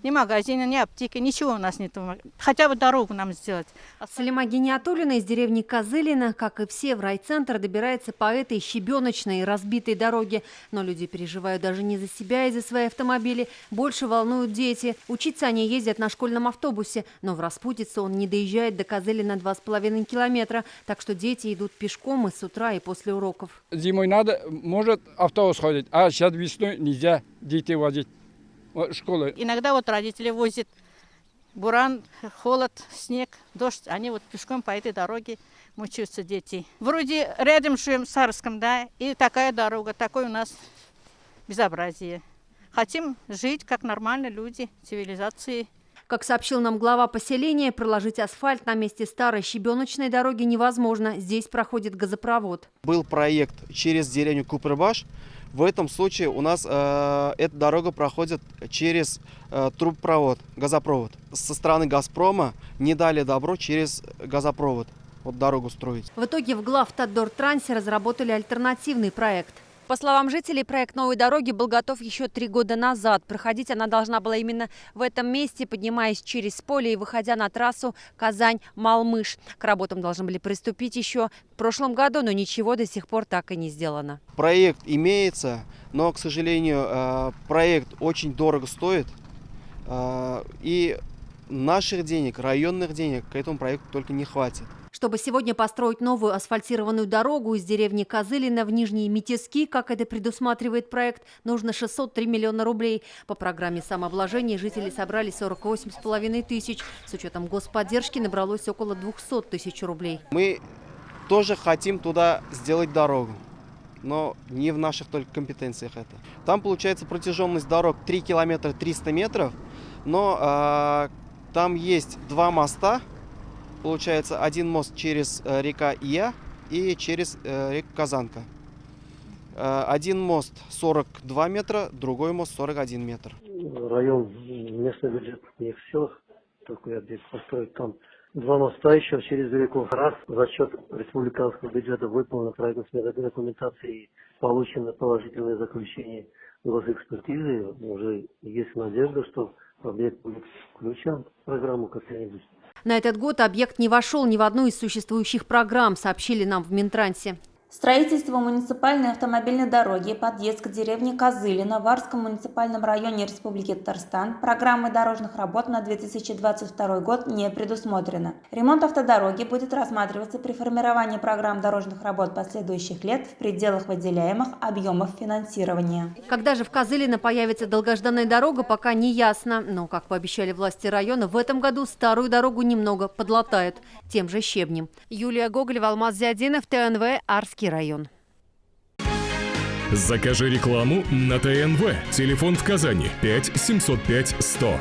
Ни магазина, ни аптеки, ничего у нас нет. Хотя бы дорогу нам сделать. Салима Гениатуллина из деревни Козылина, как и все в райцентр, добирается по этой щебеночной разбитой дороге. Но люди переживают даже не за себя и за свои автомобили. Больше волнуют дети. Учиться они ездят на школьном автобусе. Но в распутице он не доезжает до Козылина 2,5 километра. Так что дети идут пешком и с утра, и после уроков. Зимой надо, может автобус ходить, а сейчас весной нельзя детей возить в школу. Иногда вот родители возят. Буран, холод, снег, дождь. Они вот пешком по этой дороге мучаются дети. Вроде рядом живем с Сарском, да, и такая дорога, такое у нас безобразие. Хотим жить как нормальные люди, цивилизации. Как сообщил нам глава поселения, проложить асфальт на месте старой щебеночной дороги невозможно. Здесь проходит газопровод. Был проект через деревню Купрыбаш. В этом случае у нас эта дорога проходит через трубопровод, газопровод. Со стороны «Газпрома» не дали добро через газопровод вот дорогу строить. В итоге в Главтодортрансе разработали альтернативный проект. По словам жителей, проект новой дороги был готов еще 3 года назад. Проходить она должна была именно в этом месте, поднимаясь через поле и выходя на трассу Казань-Малмыж. К работам должны были приступить еще в прошлом году, но ничего до сих пор так и не сделано. Проект имеется, но, к сожалению, проект очень дорого стоит. И наших денег, районных денег к этому проекту только не хватит. Чтобы сегодня построить новую асфальтированную дорогу из деревни Козылина в Нижние Метески, как это предусматривает проект, нужно 603 миллиона рублей. По программе самообложения жители собрали 48,5 тысяч. С учетом господдержки набралось около 200 тысяч рублей. Мы тоже хотим туда сделать дорогу, но не в наших только компетенциях это. Там получается протяженность дорог 3 километра 300 метров, но там есть 2 моста. Получается, один мост через река Ия и через реку Казанка. Один мост 42 метра, другой мост 41 метр. Район, местный бюджет не все, такой объект построить. Там 2 моста еще через реку. Раз за счет республиканского бюджета выполнена проектно-сметная документация и получено положительное заключение госэкспертизы. Уже есть надежда, что объект будет включен в программу как-нибудь. На этот год объект не вошел ни в одну из существующих программ, сообщили нам в Минтрансе. Строительство муниципальной автомобильной дороги подъезд к деревне Козылина в Арском муниципальном районе Республики Татарстан программой дорожных работ на 2022 год не предусмотрено. Ремонт автодороги будет рассматриваться при формировании программ дорожных работ последующих лет в пределах выделяемых объемов финансирования. Когда же в Козылино появится долгожданная дорога, пока не ясно. Но, как пообещали власти района, в этом году старую дорогу немного подлатают тем же щебнем. Юлия Гоголева, Алмаз Зиадинов, ТНВ, Арский район. Закажи рекламу на ТНВ. Телефон в Казани 5 705 100.